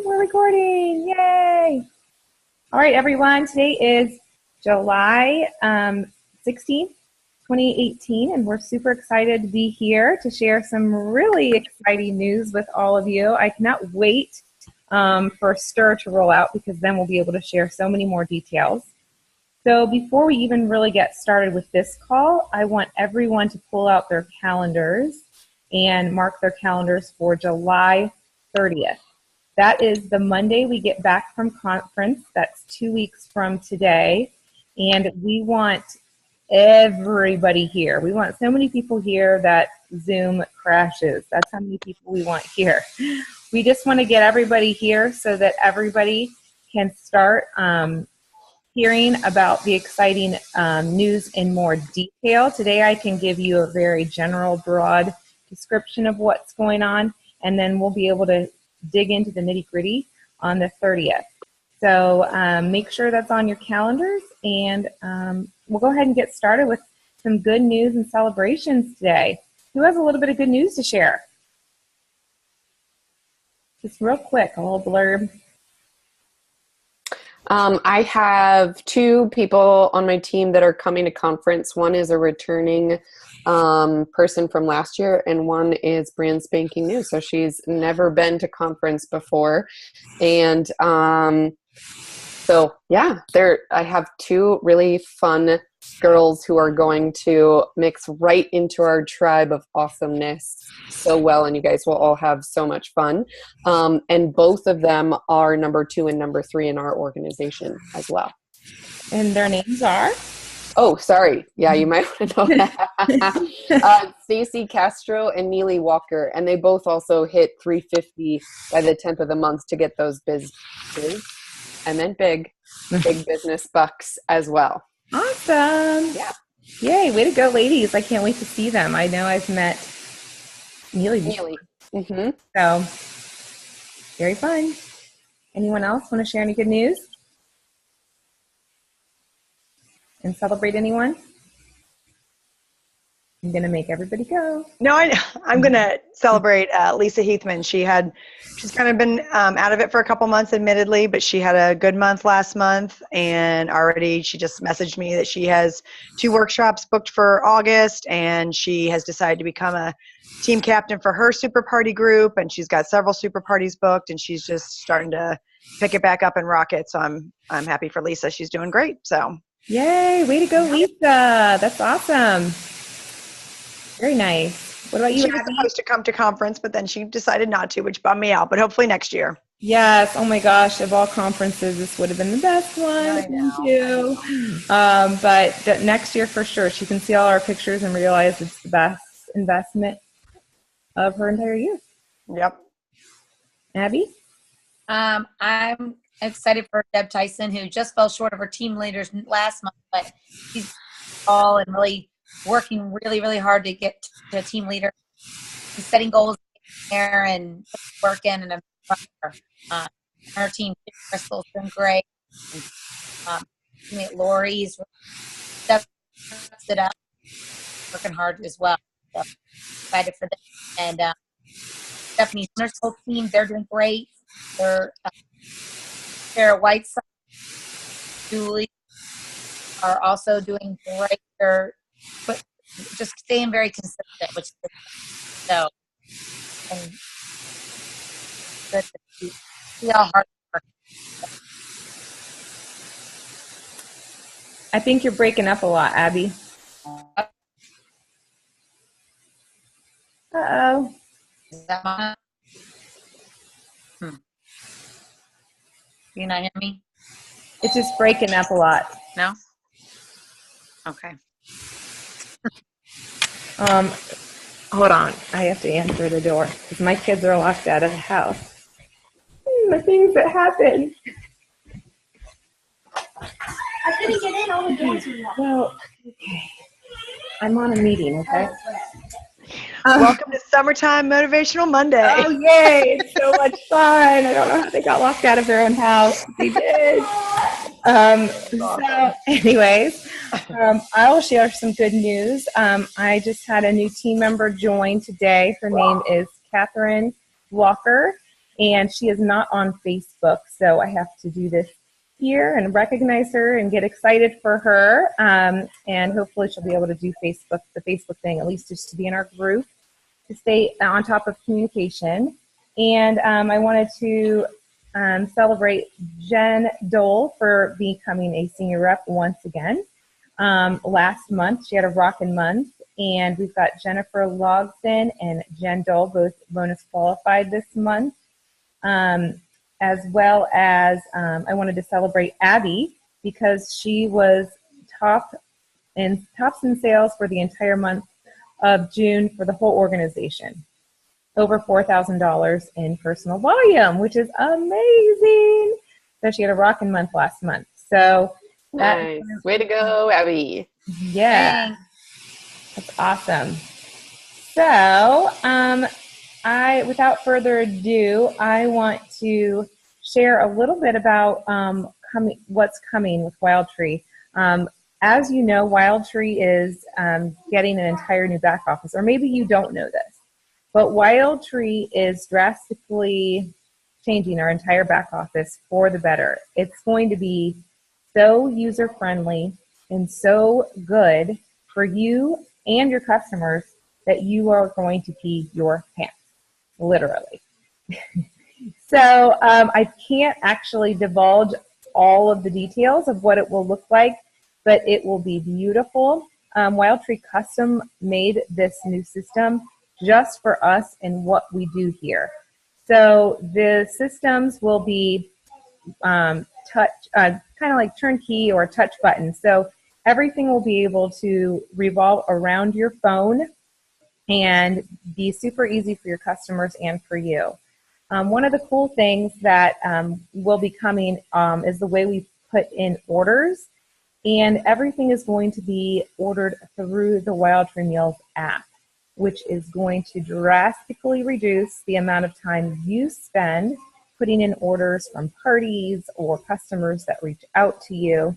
We're recording. Yay. All right, everyone. Today is July 16th, 2018, and we're super excited to be here to share some really exciting news with all of you. I cannot wait for STIR to roll out because then we'll be able to share so many more details. So before we even really get started with this call, I want everyone to pull out their calendars and mark their calendars for July 30th. That is the Monday we get back from conference. That's 2 weeks from today. And we want everybody here. We want so many people here that Zoom crashes. That's how many people we want here. We just want to get everybody here so that everybody can start hearing about the exciting news in more detail. Today I can give you a very general, broad description of what's going on, and then we'll be able to dig into the nitty-gritty on the 30th. So make sure that's on your calendars, and we'll go ahead and get started with some good news and celebrations today. Who has a little bit of good news to share? Just real quick, a little blurb. I have two people on my team that are coming to conference. One is a returning person from last year, and one is brand spanking new. So she's never been to conference before. And so, yeah, I have two really fun girls who are going to mix right into our tribe of awesomeness so well, and you guys will all have so much fun. And both of them are number 2 and number 3 in our organization as well. And their names are? Oh, sorry. Yeah, you might want to know that. Stacy Castro and Neely Walker, and they both also hit 350 by the 10th of the month to get those big business bucks as well. Awesome. Yeah. Yay, way to go, ladies. I can't wait to see them. I know I've met Neely. Mm-hmm. So, very fun. Anyone else want to share any good news? And celebrate anyone? I'm going to make everybody go. No, I'm going to celebrate Lisa Heathman. She's kind of been out of it for a couple months, admittedly, but she had a good month last month, and already she just messaged me that she has 2 workshops booked for August, and she has decided to become a team captain for her super party group, and she's got several super parties booked, and she's just starting to pick it back up and rock it. So I'm happy for Lisa. She's doing great. So yay, way to go, Lisa. That's awesome. Very nice. What about you? She was supposed to come to conference, but then she decided not to, which bummed me out, but hopefully next year. Yes. Oh my gosh. Of all conferences, this would have been the best one. I know. Thank you. But next year for sure. She can see all our pictures and realize it's the best investment of her entire year. Yep. Abby? I'm excited for Deb Tyson, who just fell short of her team leaders last month, but she's all and really working really, really hard to get to a team leader. She's setting goals there and working, and I'm proud of her. Her team, Crystal's been great. And, Lori's stepped it up, working hard as well. So excited for them. And Stephanie's nurse whole team, they're doing great. They're Sarah Whiteside, Julie are also doing great. They're just staying very consistent, which is so. And good to see how hard work. I think you're breaking up a lot, Abby. Uh-oh. Is that mine? You not hear me? It's just breaking up a lot. No? Okay. Hold on. I have to answer the door because my kids are locked out of the house. The things that happen. I couldn't get in, all the doors were locked. Well, okay. I'm on a meeting, okay? Welcome to Summertime Motivational Monday. Oh, yay. It's so much fun. I don't know how they got locked out of their own house. They did. So anyways, I will share some good news. I just had a new team member join today. Her name is Catherine Walker. and she is not on Facebook, so I have to do this here and recognize her and get excited for her, and hopefully she'll be able to do the Facebook thing, at least just to be in our group, to stay on top of communication. And I wanted to celebrate Jen Dole for becoming a senior rep once again. Last month, she had a rockin' month, and we've got Jennifer Logson and Jen Dole, both bonus qualified this month, as well as I wanted to celebrate Abby because she was tops in sales for the entire month of June for the whole organization. Over $4,000 in personal volume, which is amazing. So she had a rockin' month last month. So nice. Way to go, Abby. Yeah. Thanks. That's awesome. So without further ado, I want to share a little bit about what's coming with WildTree. As you know, WildTree is getting an entire new back office, or maybe you don't know this, but WildTree is drastically changing our entire back office for the better. It's going to be so user-friendly and so good for you and your customers that you are going to pee your pants, literally. So I can't actually divulge all of the details of what it will look like, but it will be beautiful. WildTree custom made this new system just for us and what we do here. So the systems will be kind of like turnkey or touch buttons. So everything will be able to revolve around your phone and be super easy for your customers and for you. One of the cool things that will be coming is the way we put in orders, and everything is going to be ordered through the WildTree Meals app, which is going to drastically reduce the amount of time you spend putting in orders from parties or customers that reach out to you.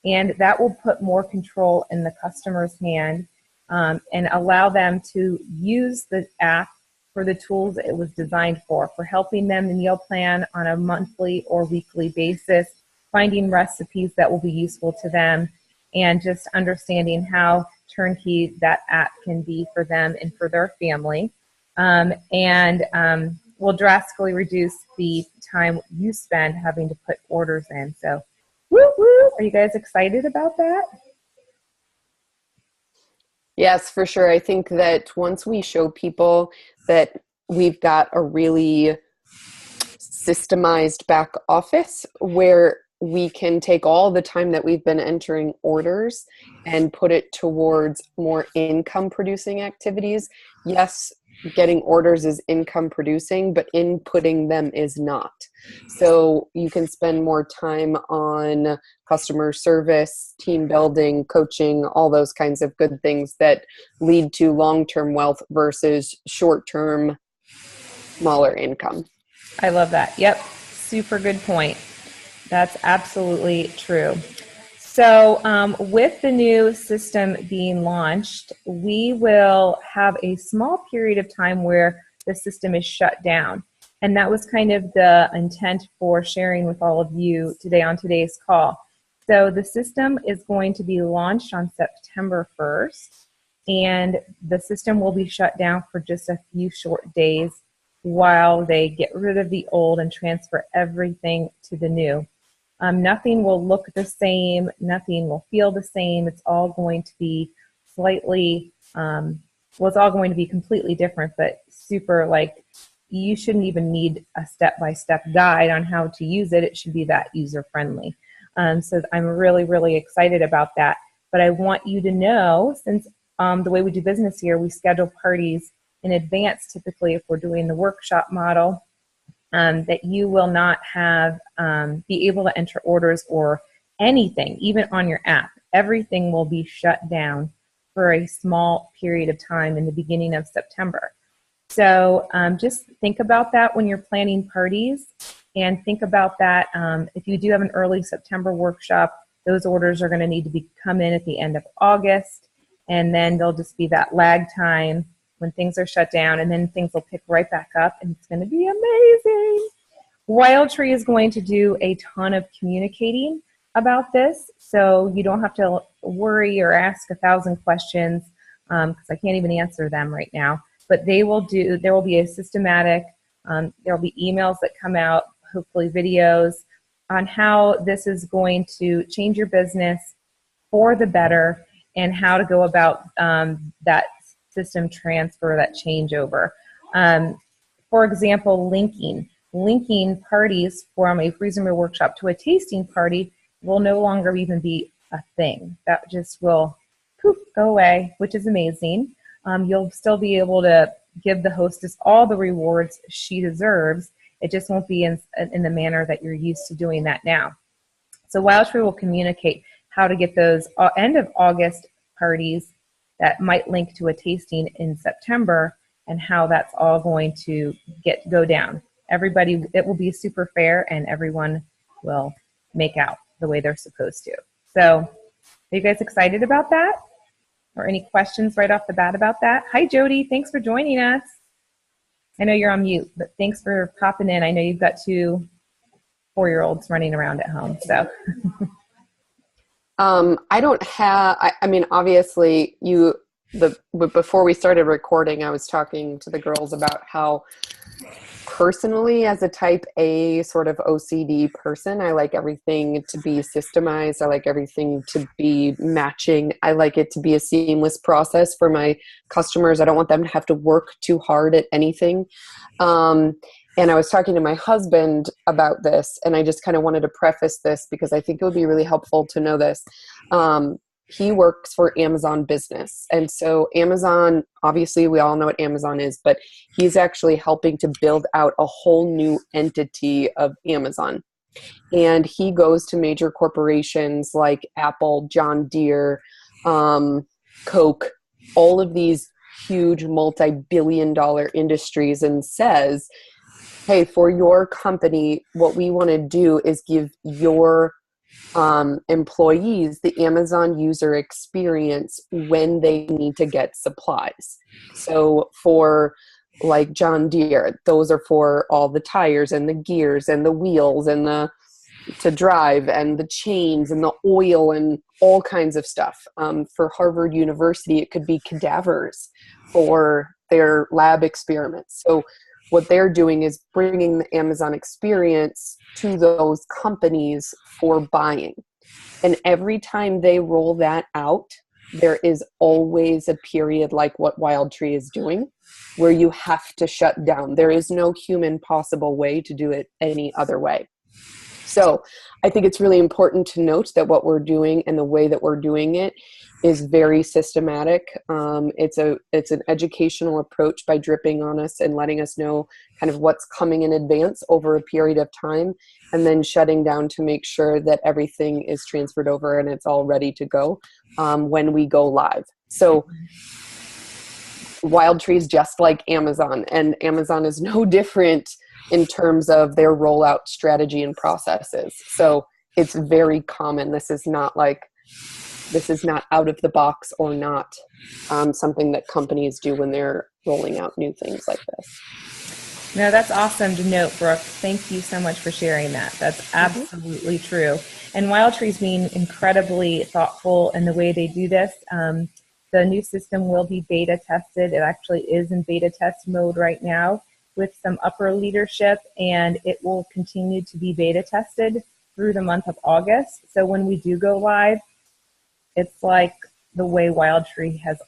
And that will put more control in the customer's hand and allow them to use the app for the tools it was designed for helping them meal plan on a monthly or weekly basis, finding recipes that will be useful to them, and just understanding how turnkey that app can be for them and for their family. Will drastically reduce the time you spend having to put orders in. So, woo woo! Are you guys excited about that? Yes, for sure. I think that once we show people that we've got a really systemized back office where we can take all the time that we've been entering orders and put it towards more income producing activities. Yes, getting orders is income producing, but inputting them is not. So you can spend more time on customer service, team building, coaching, all those kinds of good things that lead to long-term wealth versus short-term, smaller income. I love that. Yep. Super good point. That's absolutely true. So with the new system being launched, we will have a small period of time where the system is shut down. And that was kind of the intent for sharing with all of you today on today's call. So the system is going to be launched on September 1st, and the system will be shut down for just a few short days while they get rid of the old and transfer everything to the new. Nothing will look the same. Nothing will feel the same. It's all going to be slightly, it's all going to be completely different, but super, like, you shouldn't even need a step-by-step guide on how to use it. It should be that user-friendly. So I'm really, really excited about that. But I want you to know, since the way we do business here, we schedule parties in advance, typically if we're doing the workshop model, that you will not have be able to enter orders or anything, even on your app. Everything will be shut down for a small period of time in the beginning of September. So just think about that when you're planning parties, and think about that if you do have an early September workshop, those orders are going to need to come in at the end of August, and then there'll just be that lag time when things are shut down, and then things will pick right back up, and it's going to be amazing. Wild Tree is going to do a ton of communicating about this, so you don't have to worry or ask 1,000 questions, because I can't even answer them right now. But there will be a systematic, there will be emails that come out, hopefully videos, on how this is going to change your business for the better, and how to go about that system transfer, that changeover. For example, linking parties from a freeze and meal workshop to a tasting party will no longer even be a thing. That just will poof, go away, which is amazing. You'll still be able to give the hostess all the rewards she deserves. It just won't be in the manner that you're used to doing that now. So Wild Tree will communicate how to get those end of August parties that might link to a tasting in September, and how that's all going to go down. Everybody, it will be super fair, and everyone will make out the way they're supposed to. So are you guys excited about that? Or any questions right off the bat about that? Hi, Jody. Thanks for joining us. I know you're on mute, but thanks for popping in. I know you've got 2 4-year-olds running around at home, so. I don't have, I mean, obviously before we started recording, I was talking to the girls about how personally, as a type A sort of OCD person, I like everything to be systemized. I like everything to be matching. I like it to be a seamless process for my customers. I don't want them to have to work too hard at anything. And I was talking to my husband about this, and I just kind of wanted to preface this because I think it would be really helpful to know this. He works for Amazon Business. And so Amazon, obviously we all know what Amazon is, but he's actually helping to build out a whole new entity of Amazon. And he goes to major corporations like Apple, John Deere, Coke, all of these huge multi-billion-dollar industries, and says, hey, for your company, what we want to do is give your employees the Amazon user experience when they need to get supplies. So for like John Deere, those are for all the tires and the gears and the wheels and to drive and the chains and the oil and all kinds of stuff. For Harvard University, it could be cadavers for their lab experiments. So what they're doing is bringing the Amazon experience to those companies for buying. And every time they roll that out, there is always a period like what Wild Tree is doing, where you have to shut down. There is no human possible way to do it any other way. So I think it's really important to note that what we're doing and the way that we're doing it is very systematic. It's an educational approach by dripping on us and letting us know kind of what's coming in advance over a period of time, and then shutting down to make sure that everything is transferred over and it's all ready to go when we go live. So Wild Tree is just like Amazon, and Amazon is no different in terms of their rollout strategy and processes. So it's very common. This is not out of the box or not something that companies do when they're rolling out new things like this. No, that's awesome to note, Brooke. Thank you so much for sharing that. That's absolutely true. And Wild Tree's being incredibly thoughtful in the way they do this. The new system will be beta tested. It actually is in beta test mode right now with some upper leadership, and it will continue to be beta tested through the month of August. So when we do go live, it's like the way Wild Tree it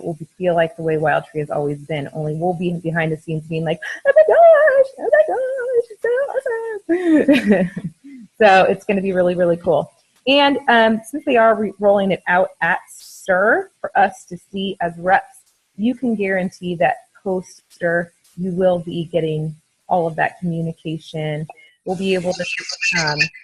will feel like the way Wild Tree has always been, only we'll be behind the scenes being like, oh my gosh, it's so awesome. So it's going to be really, really cool. And since they are rolling it out at STIR for us to see as reps, you can guarantee that post STIR, you will be getting all of that communication. We'll be able to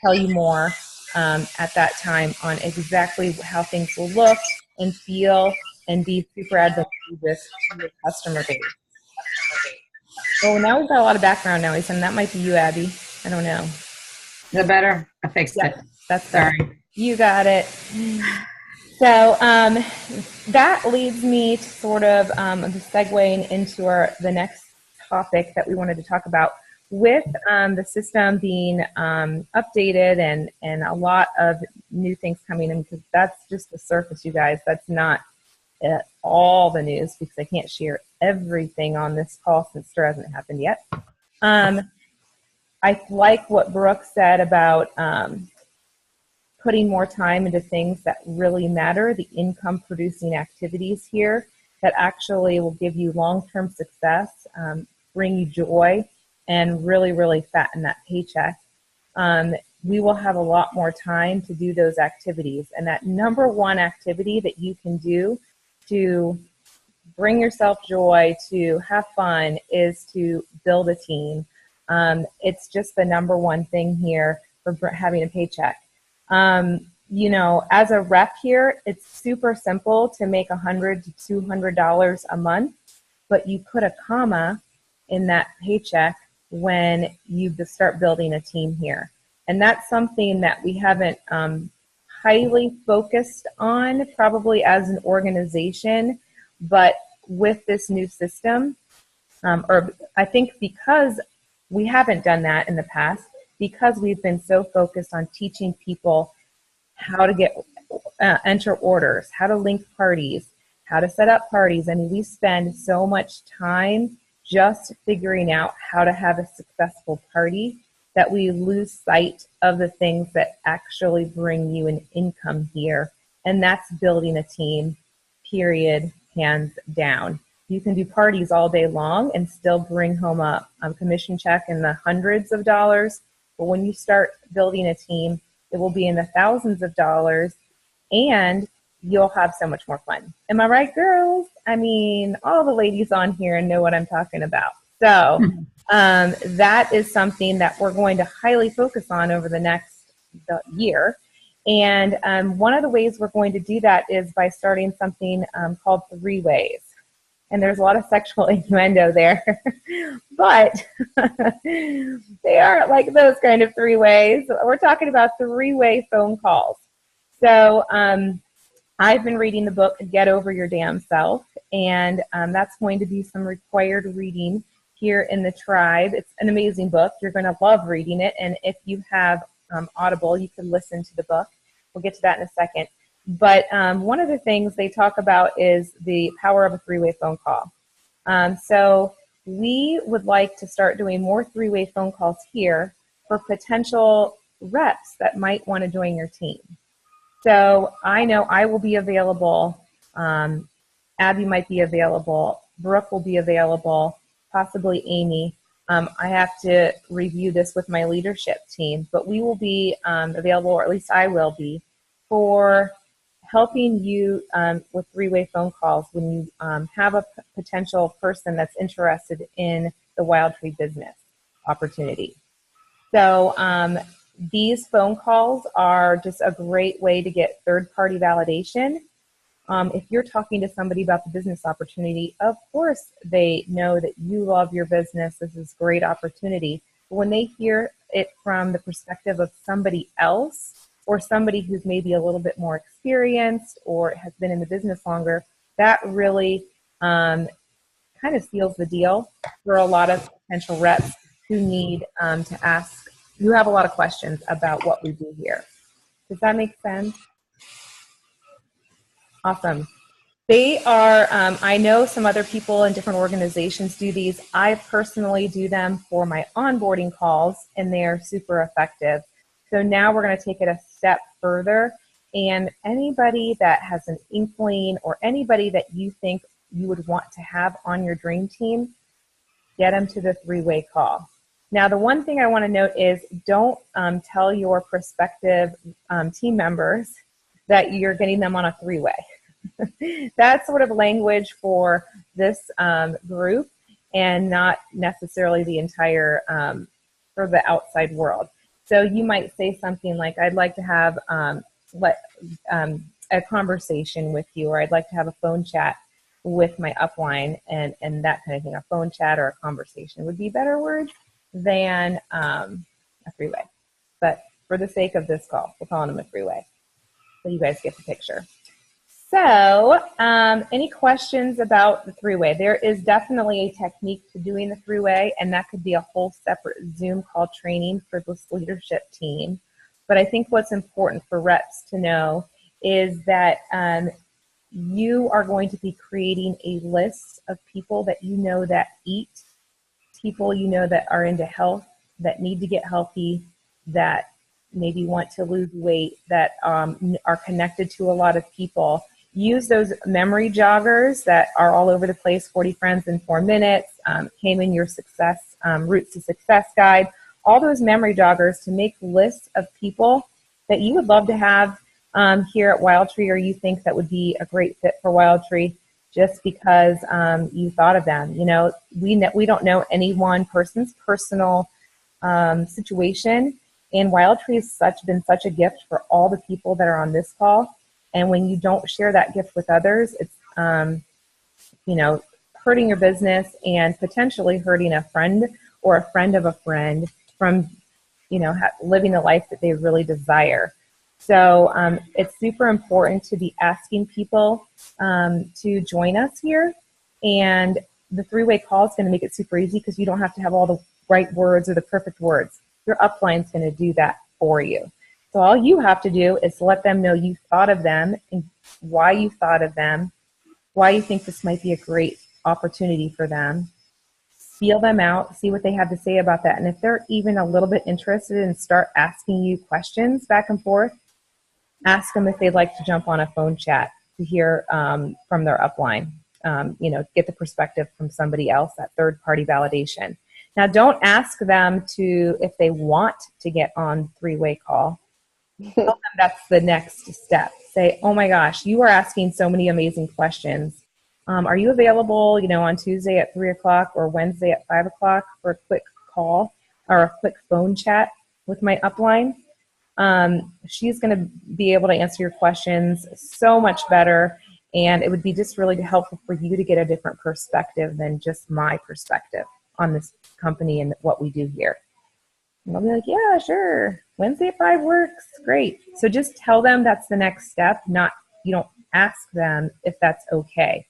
tell you more at that time on exactly how things will look and feel and be super advantageous to your customer base. Oh, now we've got a lot of background noise, and that might be you, Abby. I don't know. Is that better? I fixed it. That's sorry. You got it. So that leads me to sort of segueing into the next topic that we wanted to talk about. With the system being updated and a lot of new things coming in, because that's just the surface, you guys. That's not all the news, because I can't share everything on this call since STIR hasn't happened yet. I like what Brooke said about putting more time into things that really matter, the income producing activities here that actually will give you long-term success, bring you joy, and really, really fatten that paycheck. We will have a lot more time to do those activities. And that number one activity that you can do to bring yourself joy, to have fun, is to build a team. It's just the number one thing here for having a paycheck. You know, as a rep here, it's super simple to make $100 to $200 a month, but you put a comma in that paycheck when you start building a team here. And that's something that we haven't highly focused on probably as an organization, but with this new system, or I think because we haven't done that in the past, because we've been so focused on teaching people how to get enter orders, how to link parties, how to set up parties. I mean, we spend so much time just figuring out how to have a successful party that we lose sight of the things that actually bring you an income here. And that's building a team, period, hands down. You can do parties all day long and still bring home a commission check in the hundreds of dollars. But when you start building a team, it will be in the thousands of dollars, and you'll have so much more fun. Am I right, girls? I mean, all the ladies on here know what I'm talking about. So that is something that we're going to highly focus on over the next year. And one of the ways we're going to do that is by starting something called 3 Ways. And there's a lot of sexual innuendo there, but they aren't like those kind of 3 ways. We're talking about 3-way phone calls. So I've been reading the book, Get Over Your Damn Self, and that's going to be some required reading here in the tribe. It's an amazing book. You're going to love reading it. And if you have Audible, you can listen to the book. We'll get to that in a second. But one of the things they talk about is the power of a 3-way phone call. So we would like to start doing more 3-way phone calls here for potential reps that might want to join your team. So I know I will be available. Abby might be available. Brooke will be available, possibly Amy. I have to review this with my leadership team, but we will be available, or at least I will be, for helping you with 3-way phone calls when you have a potential person that's interested in the Wild Tree business opportunity. So these phone calls are just a great way to get third-party validation. If you're talking to somebody about the business opportunity, of course they know that you love your business. This is a great opportunity. But when they hear it from the perspective of somebody else, or somebody who's maybe a little bit more experienced or has been in the business longer, that really kind of seals the deal for a lot of potential reps who need to ask, who have a lot of questions about what we do here. Does that make sense? Awesome. They are, I know some other people in different organizations do these. I personally do them for my onboarding calls, and they are super effective. So now we're going to take it a step further, and anybody that has an inkling or anybody that you think you would want to have on your dream team, get them to the 3-way call. Now, the one thing I want to note is don't tell your prospective team members that you're getting them on a 3-way. That's sort of language for this group and not necessarily the entire, for the outside world. So you might say something like, I'd like to have a conversation with you, or I'd like to have a phone chat with my upline, and that kind of thing. A phone chat or a conversation would be better words than a 3-way. But for the sake of this call, we're calling them a 3-way. So you guys get the picture. So, any questions about the three-way? There is definitely a technique to doing the three-way, and that could be a whole separate Zoom call training for this leadership team. But I think what's important for reps to know is that you are going to be creating a list of people that you know that eat, people you know that are into health, that need to get healthy, that maybe want to lose weight, that are connected to a lot of people. Use those memory joggers that are all over the place, 40 Friends in 4 Minutes, came in your success, Roots to Success guide, all those memory joggers to make lists of people that you would love to have here at Wildtree, or you think that would be a great fit for Wildtree just because you thought of them. You know, we don't know any one person's personal situation, and Wildtree has been such a gift for all the people that are on this call. And when you don't share that gift with others, it's, you know, hurting your business and potentially hurting a friend or a friend of a friend from, you know, living the life that they really desire. So it's super important to be asking people to join us here. And the three-way call is going to make it super easy because you don't have to have all the right words or the perfect words. Your upline is going to do that for you. So all you have to do is let them know you thought of them and why you thought of them, why you think this might be a great opportunity for them. Feel them out, see what they have to say about that. And if they're even a little bit interested and start asking you questions back and forth, ask them if they'd like to jump on a phone chat to hear from their upline, you know, get the perspective from somebody else, that third-party validation. Now, don't ask them if they want to get on three-way call. Tell them that's the next step. Say, oh my gosh, you are asking so many amazing questions. Are you available, you know, on Tuesday at 3 o'clock or Wednesday at 5 o'clock for a quick call or a quick phone chat with my upline? She's going to be able to answer your questions so much better, and it would be just really helpful for you to get a different perspective than just my perspective on this company and what we do here. And I'll be like, yeah, sure. Wednesday at 5 works. Great. So just tell them that's the next step, you don't ask them if that's okay.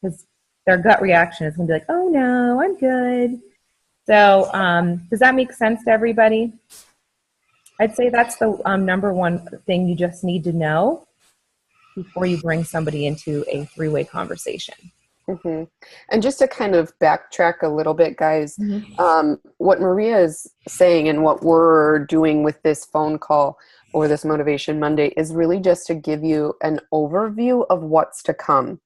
Because their gut reaction is going to be like, oh no, I'm good. So does that make sense to everybody? I'd say that's the number one thing you just need to know before you bring somebody into a three-way conversation. Mm-hmm. And just to kind of backtrack a little bit, guys, what Maria is saying and what we're doing with this phone call or this Motivation Monday is really just to give you an overview of what's to come.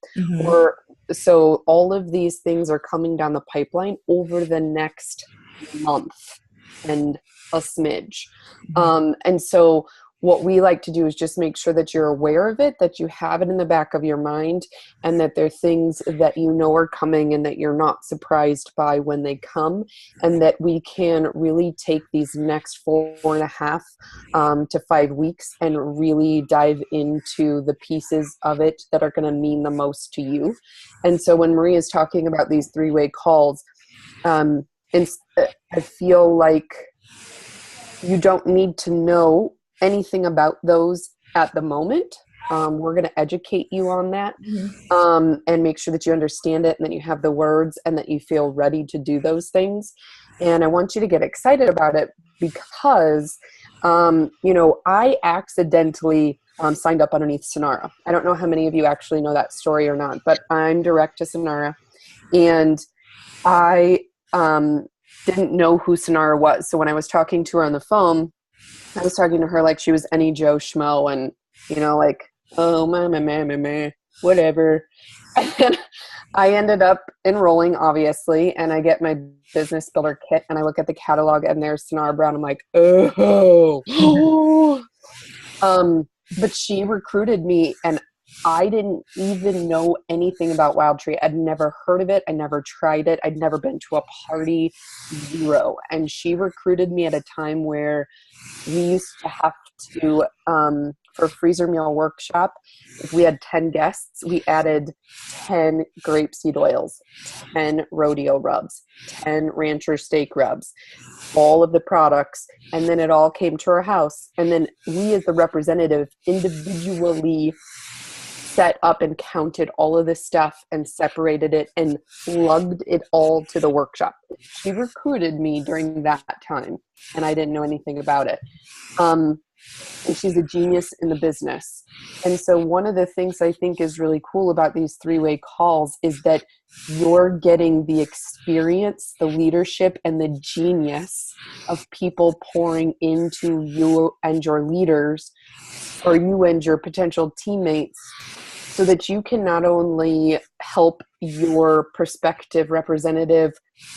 So all of these things are coming down the pipeline over the next month and a smidge. And so what we like to do is just make sure that you're aware of it, that you have it in the back of your mind, and that there are things that you know are coming and that you're not surprised by when they come, and that we can really take these next 4.5 to 5 weeks and really dive into the pieces of it that are going to mean the most to you. And so when Maria is talking about these three-way calls, I feel like you don't need to know anything about those at the moment. We're going to educate you on that and make sure that you understand it and that you have the words and that you feel ready to do those things. And I want you to get excited about it because, you know, I accidentally signed up underneath Sonara. I don't know how many of you actually know that story or not, but I'm direct to Sonara. And I didn't know who Sonara was. So when I was talking to her on the phone, I was talking to her like she was any Joe Schmo and, you know, like, oh, whatever. And I ended up enrolling, obviously, and I get my business builder kit and I look at the catalog and there's Sonara Brown. I'm like, oh. But she recruited me and I didn't even know anything about Wildtree. I'd never heard of it. I never tried it. I'd never been to a party, zero. And she recruited me at a time where we used to have to, for freezer meal workshop, if we had 10 guests, we added 10 grapeseed oils, 10 rodeo rubs, 10 rancher steak rubs, all of the products. And then it all came to our house. And then we as the representative individually set up and counted all of this stuff and separated it and lugged it all to the workshop. She recruited me during that time, and I didn't know anything about it. And she's a genius in the business. And so one of the things I think is really cool about these three-way calls is that you're getting the experience, the leadership, and the genius of people pouring into you and your leaders, or you and your potential teammates, so that you can not only help your prospective representative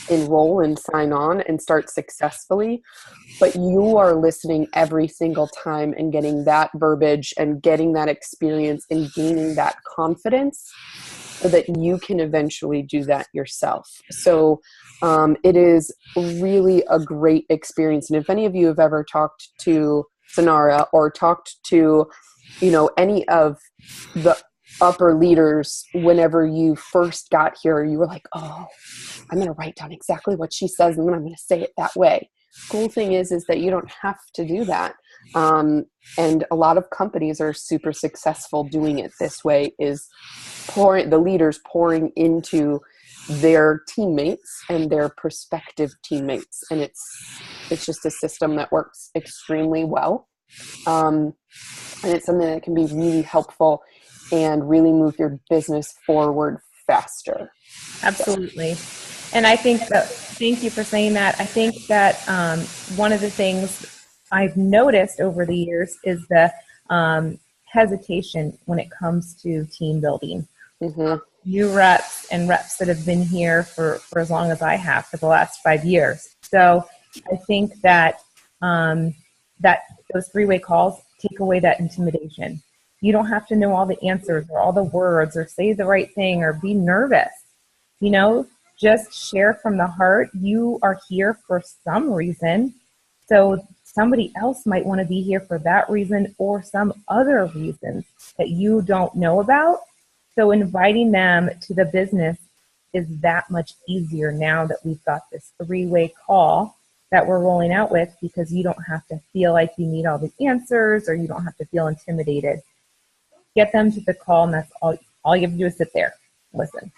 enroll and sign on and start successfully, but you are listening every single time and getting that verbiage and getting that experience and gaining that confidence so that you can eventually do that yourself. So it is really a great experience. And if any of you have ever talked to Sonara or talked to, any of the upper leaders, whenever you first got here, you were like, oh, I'm going to write down exactly what she says and then I'm going to say it that way. Cool thing is that you don't have to do that. And a lot of companies are super successful doing it this way, is the leaders pouring into their teammates and their prospective teammates. And it's just a system that works extremely well. And it's something that can be really helpful and really move your business forward faster. Absolutely. And I think that, thank you for saying that. I think that one of the things I've noticed over the years is the hesitation when it comes to team building. Mm-hmm. New reps and reps that have been here for as long as I have, for the last 5 years. So I think that that those three-way calls take away that intimidation. You don't have to know all the answers or all the words or say the right thing or be nervous. Just share from the heart. You are here for some reason. So somebody else might want to be here for that reason or some other reasons that you don't know about. So inviting them to the business is that much easier now that we've got this three-way call that we're rolling out with, because you don't have to feel like you need all the answers or you don't have to feel intimidated. Get them to the call, and that's all you have to do is sit there, listen.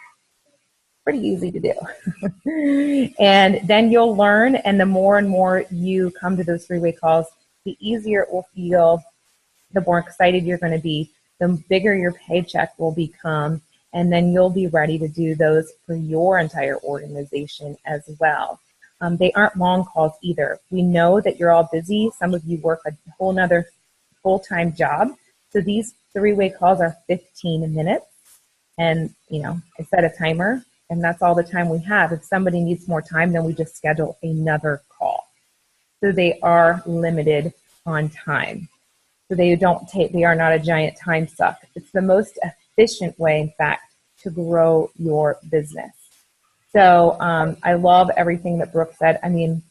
Pretty easy to do. And then you'll learn, and the more and more you come to those three-way calls, the easier it will feel, the more excited you're going to be, the bigger your paycheck will become, and then you'll be ready to do those for your entire organization as well. They aren't long calls either. We know that you're all busy. Some of you work a whole nother full-time job. So these three-way calls are 15 minutes. And, I set a timer, and that's all the time we have. If somebody needs more time, then we just schedule another call. So they are limited on time. So they are not a giant time suck. It's the most efficient way, in fact, to grow your business. So I love everything that Brooke said. I mean,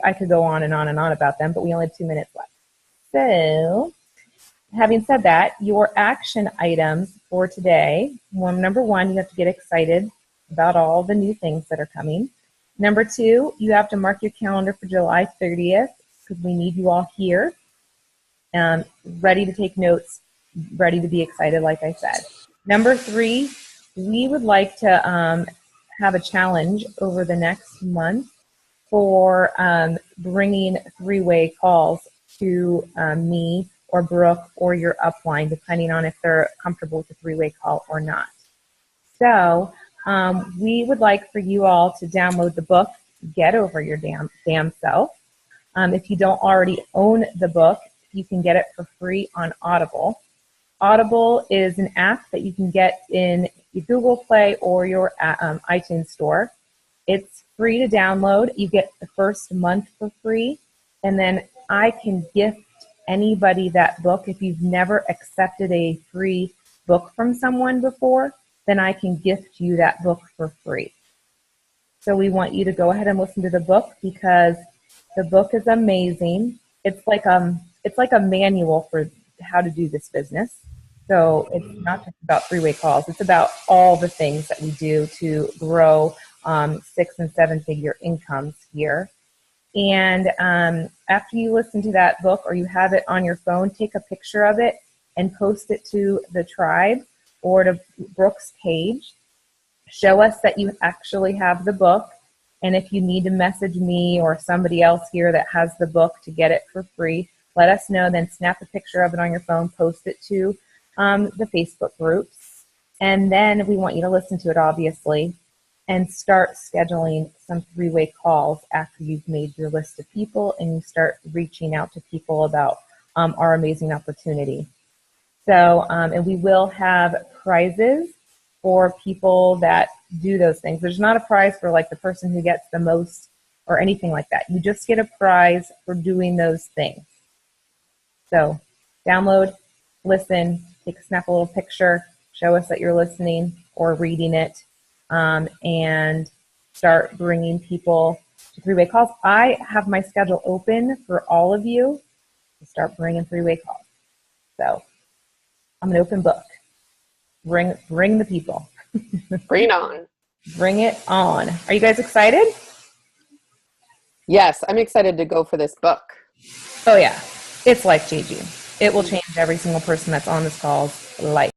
I could go on and on and on about them, but we only have 2 minutes left. So having said that, your action items for today, number one, you have to get excited about all the new things that are coming. Number two, you have to mark your calendar for July 30th, because we need you all here, ready to take notes, ready to be excited, like I said. Number three, we would like to have a challenge over the next month for bringing three-way calls to me or Brooke or your upline, depending on if they're comfortable with the three-way call or not. So we would like for you all to download the book, Get Over Your Damn Self. If you don't already own the book, you can get it for free on Audible. Audible is an app that you can get in your Google Play or your iTunes store. It's free to download. You get the first month for free, and then I can gift anybody that book. If you've never accepted a free book from someone before, then I can gift you that book for free. So we want you to go ahead and listen to the book, because the book is amazing. It's like a manual for how to do this business. So it's not just about three-way calls. It's about all the things that we do to grow 6- and 7-figure incomes here. And after you listen to that book or you have it on your phone, take a picture of it and post it to the tribe or to Brooke's page. Show us that you actually have the book. And if you need to message me or somebody else here that has the book to get it for free, let us know. Then snap a picture of it on your phone, post it to the Facebook groups. And then we want you to listen to it, obviously, and start scheduling some three-way calls after you've made your list of people and you start reaching out to people about our amazing opportunity. So, and we will have prizes for people that do those things. There's not a prize for like the person who gets the most or anything like that. You just get a prize for doing those things. So download, listen, snap a little picture, show us that you're listening or reading it, and start bringing people to three-way calls. I have my schedule open for all of you to start bringing three-way calls. So I'm an open book. Bring the people. Bring it on. Bring it on. Are you guys excited? Yes, I'm excited to go for this book. Oh yeah, it's life changing. It will change every single person that's on this call's life.